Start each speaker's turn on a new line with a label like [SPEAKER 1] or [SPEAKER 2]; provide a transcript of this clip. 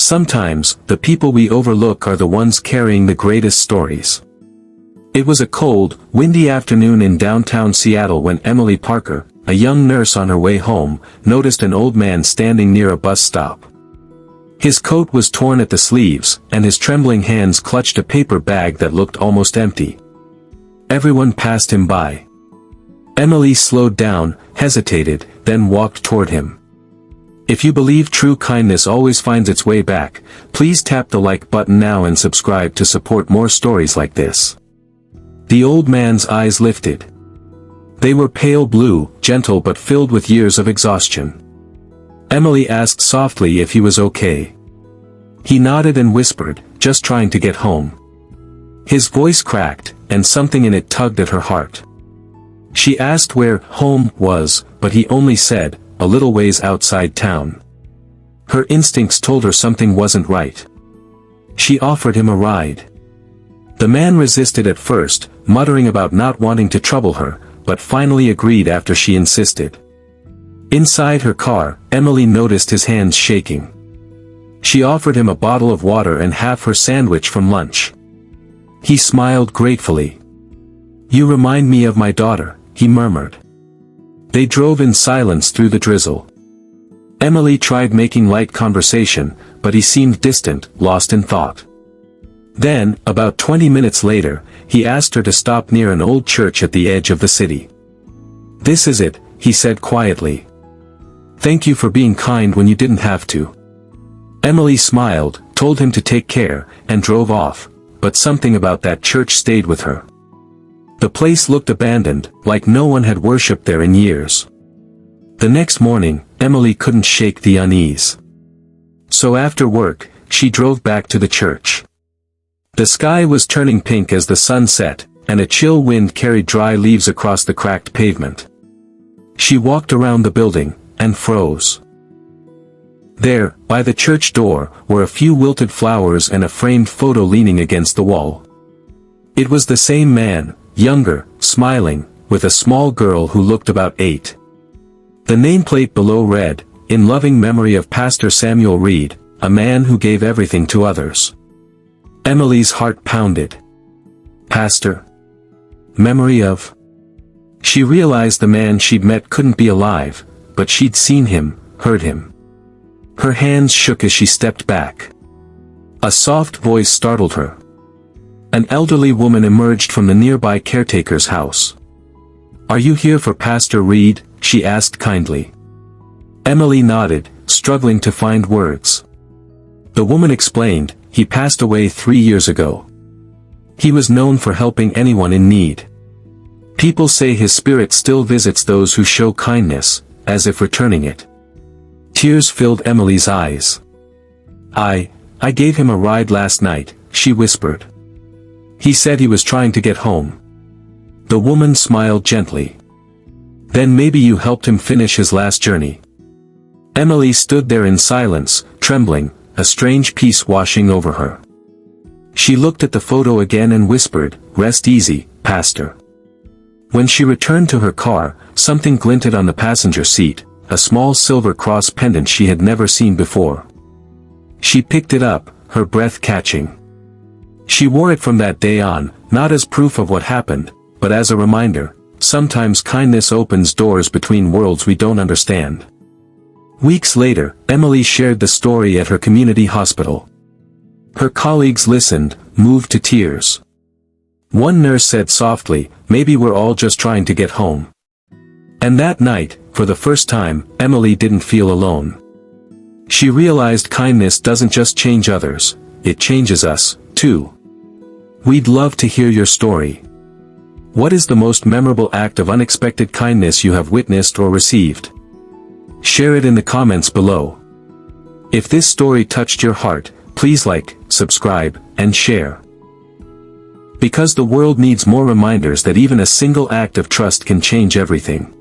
[SPEAKER 1] Sometimes, the people we overlook are the ones carrying the greatest stories. It was a cold, windy afternoon in downtown Seattle when Emily Parker, a young nurse on her way home, noticed an old man standing near a bus stop. His coat was torn at the sleeves, and his trembling hands clutched a paper bag that looked almost empty. Everyone passed him by. Emily slowed down, hesitated, then walked toward him. If you believe true kindness always finds its way back, please tap the like button now and subscribe to support more stories like this. The old man's eyes lifted. They were pale blue, gentle but filled with years of exhaustion. Emily asked softly if he was okay. He nodded and whispered, "Just trying to get home." His voice cracked, and something in it tugged at her heart. She asked where home was, but he only said, "A little ways outside town." Her instincts told her something wasn't right. She offered him a ride. The man resisted at first, muttering about not wanting to trouble her, but finally agreed after she insisted. Inside her car, Emily noticed his hands shaking. She offered him a bottle of water and half her sandwich from lunch. He smiled gratefully. "You remind me of my daughter," he murmured. They drove in silence through the drizzle. Emily tried making light conversation, but he seemed distant, lost in thought. Then, about 20 minutes later, he asked her to stop near an old church at the edge of the city. "This is it," he said quietly. "Thank you for being kind when you didn't have to." Emily smiled, told him to take care, and drove off, but something about that church stayed with her. The place looked abandoned, like no one had worshipped there in years. The next morning, Emily couldn't shake the unease. So after work, she drove back to the church. The sky was turning pink as the sun set, and a chill wind carried dry leaves across the cracked pavement. She walked around the building, and froze. There, by the church door, were a few wilted flowers and a framed photo leaning against the wall. It was the same man, younger, smiling, with a small girl who looked about 8. The nameplate below read, "In loving memory of Pastor Samuel Reed, a man who gave everything to others." Emily's heart pounded. Pastor? Memory of? She realized the man she'd met couldn't be alive, but she'd seen him, heard him. Her hands shook as she stepped back. A soft voice startled her. An elderly woman emerged from the nearby caretaker's house. "Are you here for Pastor Reed?" she asked kindly. Emily nodded, struggling to find words. The woman explained, "He passed away 3 years ago. He was known for helping anyone in need. People say his spirit still visits those who show kindness, as if returning it." Tears filled Emily's eyes. I gave him a ride last night," she whispered. "He said he was trying to get home." The woman smiled gently. "Then maybe you helped him finish his last journey." Emily stood there in silence, trembling, a strange peace washing over her. She looked at the photo again and whispered, "Rest easy, Pastor." When she returned to her car, something glinted on the passenger seat, a small silver cross pendant she had never seen before. She picked it up, her breath catching. She wore it from that day on, not as proof of what happened, but as a reminder, sometimes kindness opens doors between worlds we don't understand. Weeks later, Emily shared the story at her community hospital. Her colleagues listened, moved to tears. One nurse said softly, "Maybe we're all just trying to get home." And that night, for the first time, Emily didn't feel alone. She realized kindness doesn't just change others, it changes us, too. We'd love to hear your story. What is the most memorable act of unexpected kindness you have witnessed or received? Share it in the comments below. If this story touched your heart, please like, subscribe, and share. Because the world needs more reminders that even a single act of trust can change everything.